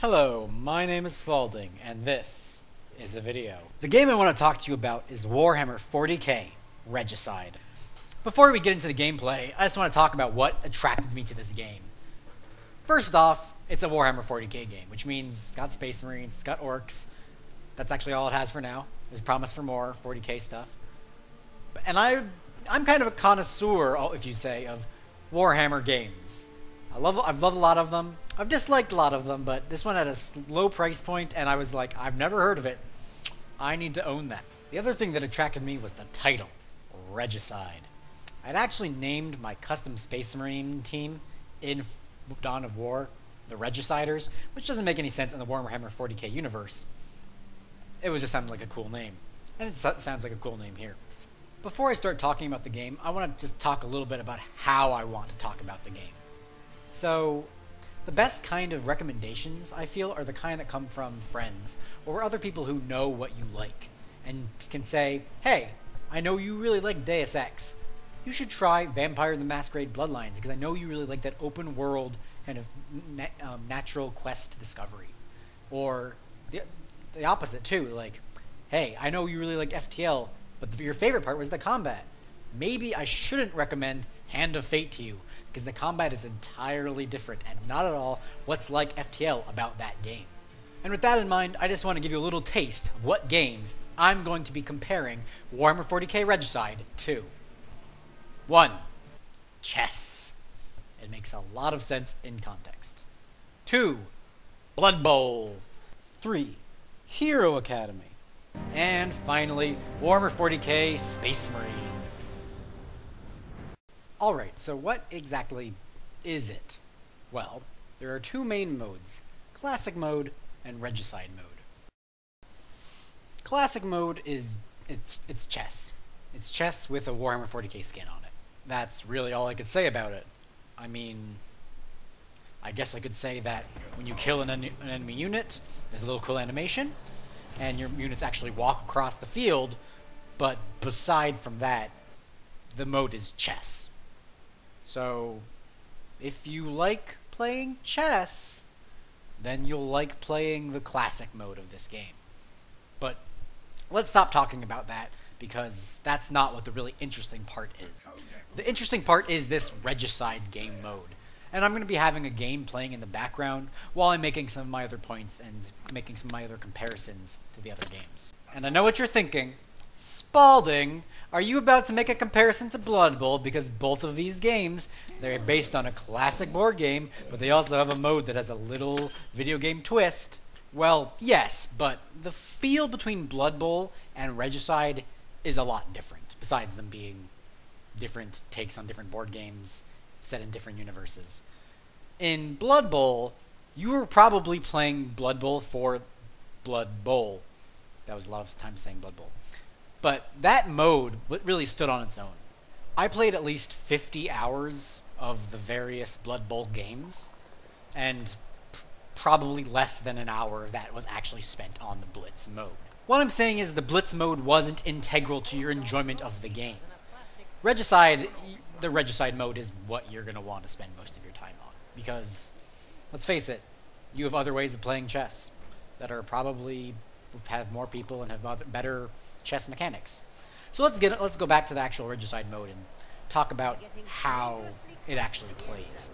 Hello, my name is Spalding, and this is a video. The game I want to talk to you about is Warhammer 40k Regicide. Before we get into the gameplay, I just want to talk about what attracted me to this game. First off, it's a Warhammer 40k game, which means it's got Space Marines, it's got Orcs. That's actually all it has for now. There's promise for more 40k stuff. And I'm kind of a connoisseur, if you say, of Warhammer games. I've loved a lot of them. I've disliked a lot of them, but this one had a low price point, and I was like, I've never heard of it. I need to own that. The other thing that attracted me was the title, Regicide. I'd actually named my custom Space Marine team in Dawn of War the Regiciders, which doesn't make any sense in the Warhammer 40k universe. It was just sounded like a cool name, and it sounds like a cool name here. Before I start talking about the game, I want to just talk a little bit about how I want to talk about the game. So, the best kind of recommendations, I feel, are the kind that come from friends or other people who know what you like and can say, hey, I know you really like Deus Ex. You should try Vampire the Masquerade Bloodlines because I know you really like that open world kind of natural quest discovery. Or the opposite too, like, hey, I know you really like FTL, but your favorite part was the combat. Maybe I shouldn't recommend Hand of Fate to you, because the combat is entirely different and not at all what's like FTL about that game. And with that in mind, I just want to give you a little taste of what games I'm going to be comparing Warhammer 40k Regicide to. 1. Chess. It makes a lot of sense in context. 2. Blood Bowl. 3. Hero Academy. And finally, Warhammer 40k Space Marine. Alright, so what exactly is it? Well, there are two main modes, Classic Mode and Regicide Mode. Classic Mode is, it's chess. It's chess with a Warhammer 40k skin on it. That's really all I could say about it. I mean, I guess I could say that when you kill an enemy unit, there's a little cool animation, and your units actually walk across the field, but beside from that, the mode is chess. So, if you like playing chess, then you'll like playing the classic mode of this game. But let's stop talking about that, because that's not what the really interesting part is. The interesting part is this Regicide game mode. And I'm going to be having a game playing in the background while I'm making some of my other points and making some of my other comparisons to the other games. And I know what you're thinking. Spalding, are you about to make a comparison to Blood Bowl? Because both of these games, they're based on a classic board game, but they also have a mode that has a little video game twist. Well, yes, but the feel between Blood Bowl and Regicide is a lot different, besides them being different takes on different board games set in different universes. In Blood Bowl, you were probably playing Blood Bowl for Blood Bowl. That was a lot of time saying Blood Bowl. But that mode really stood on its own. I played at least 50 hours of the various Blood Bowl games, and probably less than an hour of that was actually spent on the Blitz mode. What I'm saying is the Blitz mode wasn't integral to your enjoyment of the game. Regicide, the Regicide mode is what you're going to want to spend most of your time on. Because, let's face it, you have other ways of playing chess that are probably have more people and have better chess mechanics. So let's go back to the actual Regicide mode and talk about how it actually plays.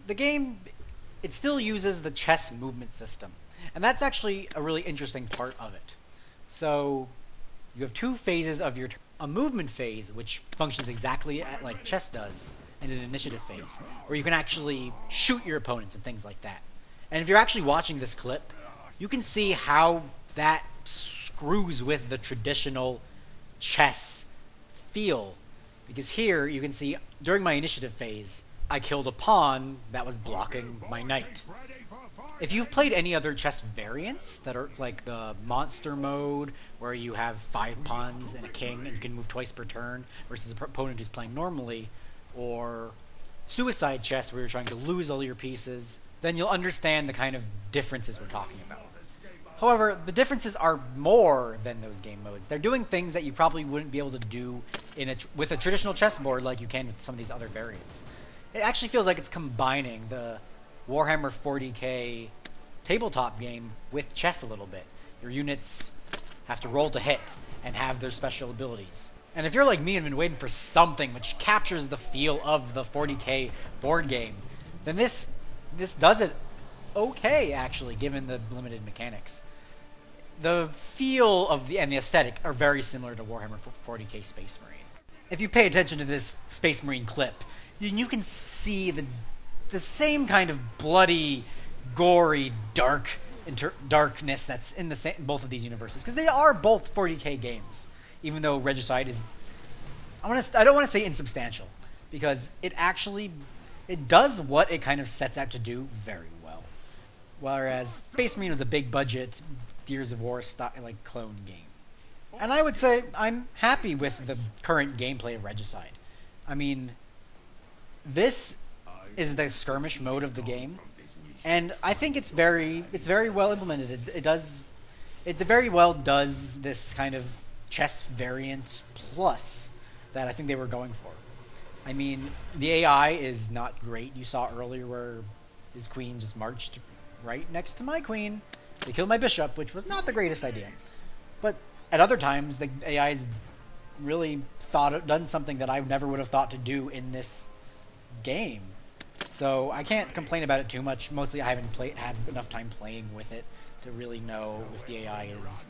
The game, it still uses the chess movement system, and that's actually a really interesting part of it. So you have two phases of your turn. A movement phase, which functions exactly like chess does, and an initiative phase, where you can actually shoot your opponents and things like that. And if you're actually watching this clip, you can see how that screws with the traditional chess feel. Because here, you can see, during my initiative phase, I killed a pawn that was blocking my knight. If you've played any other chess variants that are like the monster mode, where you have 5 pawns and a king and you can move twice per turn, versus an opponent who's playing normally, or suicide chess where you're trying to lose all your pieces, then you'll understand the kind of differences we're talking about. However, the differences are more than those game modes. They're doing things that you probably wouldn't be able to do with a traditional chessboard like you can with some of these other variants. It actually feels like it's combining the Warhammer 40k tabletop game with chess a little bit. Your units have to roll to hit and have their special abilities. And if you're like me and been waiting for something which captures the feel of the 40k board game, then this does it okay, actually, given the limited mechanics. The feel of and the aesthetic are very similar to Warhammer 40k Space Marine. If you pay attention to this Space Marine clip, you can see the same kind of bloody, gory, darkness that's in both of these universes, because they are both 40k games. Even though Regicide is, I don't want to say insubstantial, because it does what it kind of sets out to do very well. Whereas Space Marine was a big budget Gears of War like clone game. And I would say I'm happy with the current gameplay of Regicide. I mean, this is the skirmish mode of the game, and I think it's very well implemented. It very well does this kind of chess variant plus that I think they were going for. I mean, the AI is not great. You saw earlier where his queen just marched right next to my queen. They killed my bishop, which was not the greatest idea. But at other times, the AI's really done something that I never would have thought to do in this game. So I can't complain about it too much. Mostly I haven't had enough time playing with it to really know if the AI is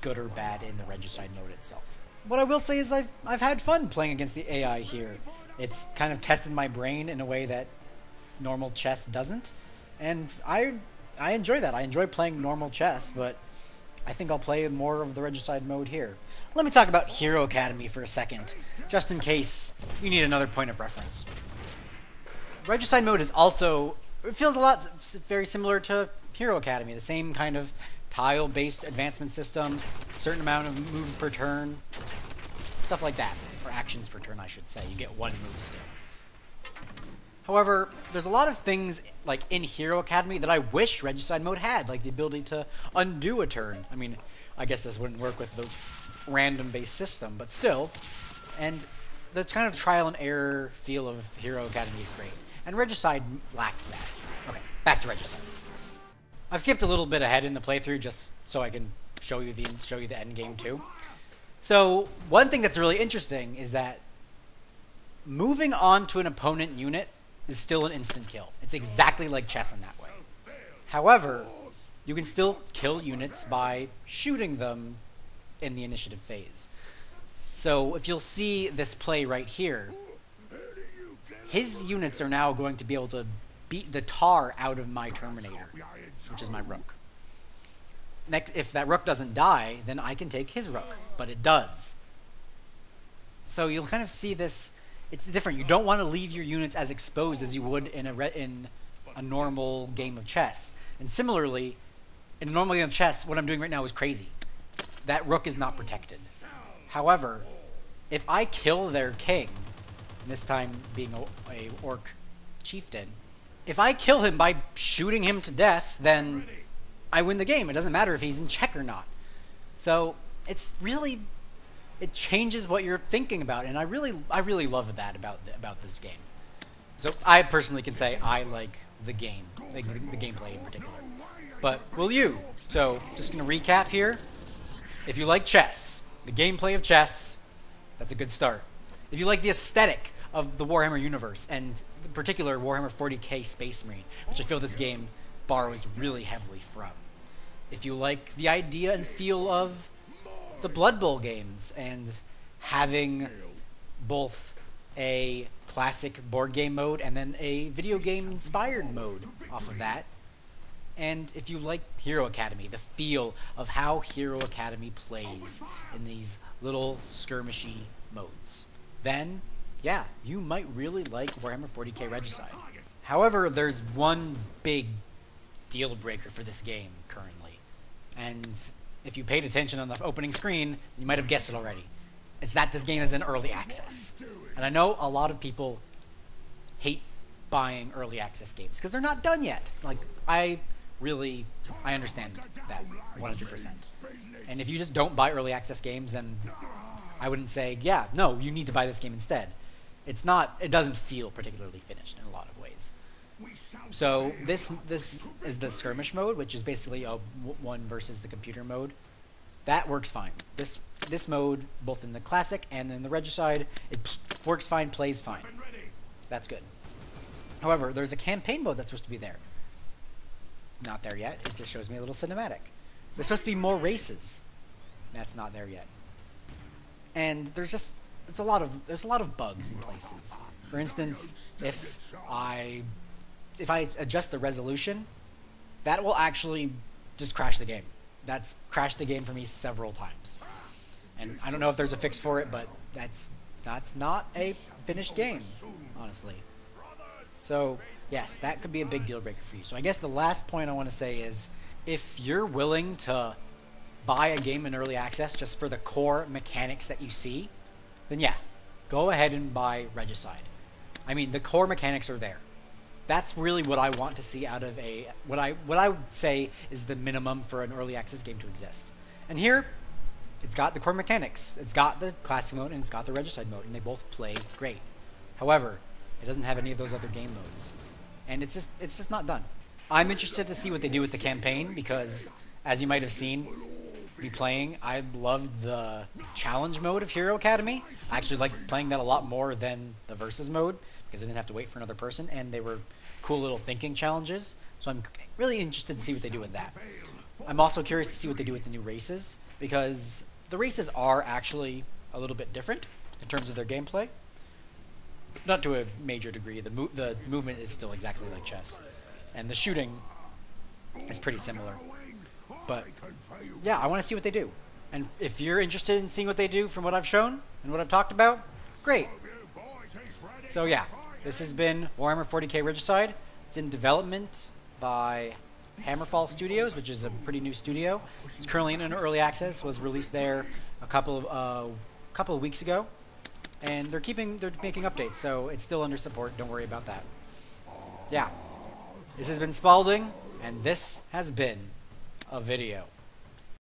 good or bad in the Regicide mode itself. What I will say is I've had fun playing against the AI here. It's kind of tested my brain in a way that normal chess doesn't, and I enjoy that. I enjoy playing normal chess, but I think I'll play more of the Regicide mode here. Let me talk about Hero Academy for a second, just in case you need another point of reference. Regicide mode is also, it feels very similar to Hero Academy, the same kind of tile-based advancement system, certain amount of moves per turn, stuff like that, or actions per turn, I should say. You get one move still. However, there's a lot of things like in Hero Academy that I wish Regicide mode had, like the ability to undo a turn. I mean, I guess this wouldn't work with the random-based system, but still. And the kind of trial and error feel of Hero Academy is great, and Regicide lacks that. Okay, back to Regicide. I've skipped a little bit ahead in the playthrough just so I can show you the end game too. So one thing that's really interesting is that moving on to an opponent unit is still an instant kill. It's exactly like chess in that way. However, you can still kill units by shooting them in the initiative phase. So if you'll see this play right here, his units are now going to be able to beat the tar out of my Terminator, which is my rook. Next, if that rook doesn't die, then I can take his rook, but it does. So you'll kind of see this. It's different. You don't want to leave your units as exposed as you would in a normal game of chess. And similarly, in a normal game of chess, what I'm doing right now is crazy. That rook is not protected. However, if I kill their king, this time being a orc chieftain, if I kill him by shooting him to death, then I win the game. It doesn't matter if he's in check or not. So it's really, it changes what you're thinking about, and I really love that about this game. So I personally can say I like the game, the gameplay in particular. But will you? So just gonna recap here. If you like chess, the gameplay of chess, that's a good start. If you like the aesthetic of the Warhammer universe, and in particular Warhammer 40k Space Marine, which I feel this game borrows really heavily from. If you like the idea and feel of the Blood Bowl games and having both a classic board game mode and then a video game inspired mode off of that, and if you like Hero Academy, the feel of how Hero Academy plays in these little skirmishy modes, then yeah, you might really like Warhammer 40k Regicide. However, there's one big deal breaker for this game currently. And if you paid attention on the opening screen, you might have guessed it already. It's that this game is in early access. And I know a lot of people hate buying early access games because they're not done yet. Like, I understand that 100%. And if you just don't buy early access games, then I wouldn't say, yeah, no, you need to buy this game instead. It doesn't feel particularly finished in a lot of ways. So this is the skirmish mode, which is basically a one versus the computer mode. That works fine. This mode, both in the classic and in the Regicide, it works fine, plays fine. That's good. However, there's a campaign mode that's supposed to be there. Not there yet. It just shows me a little cinematic. There's supposed to be more races. That's not there yet. And there's a lot of bugs in places. For instance, if I adjust the resolution, that will actually just crash the game. That's crashed the game for me several times. And I don't know if there's a fix for it, but that's not a finished game, honestly. So, yes, that could be a big deal breaker for you. So I guess the last point I want to say is, if you're willing to buy a game in early access just for the core mechanics that you see, then yeah, go ahead and buy Regicide. I mean, the core mechanics are there. That's really what I want to see out of what I would say is the minimum for an early access game to exist. And here, it's got the core mechanics. It's got the classic mode and it's got the Regicide mode, and they both play great. However, it doesn't have any of those other game modes, and it's just not done. I'm interested to see what they do with the campaign because, as you might have seen me playing, I loved the challenge mode of Hero Academy. I actually liked playing that a lot more than the versus mode because I didn't have to wait for another person, and they were cool little thinking challenges. So I'm really interested to see what they do with that. I'm also curious to see what they do with the new races, because the races are actually a little bit different in terms of their gameplay. Not to a major degree. The movement is still exactly like chess, and the shooting is pretty similar. But yeah, I want to see what they do. And if you're interested in seeing what they do from what I've shown and what I've talked about, great. So yeah, this has been Warhammer 40k Regicide. It's in development by Hammerfall Studios, which is a pretty new studio. It's currently in early access. Was released there a couple of weeks ago, and they're making updates, so it's still under support. Don't worry about that. Yeah, this has been Spalding, and this has been a video.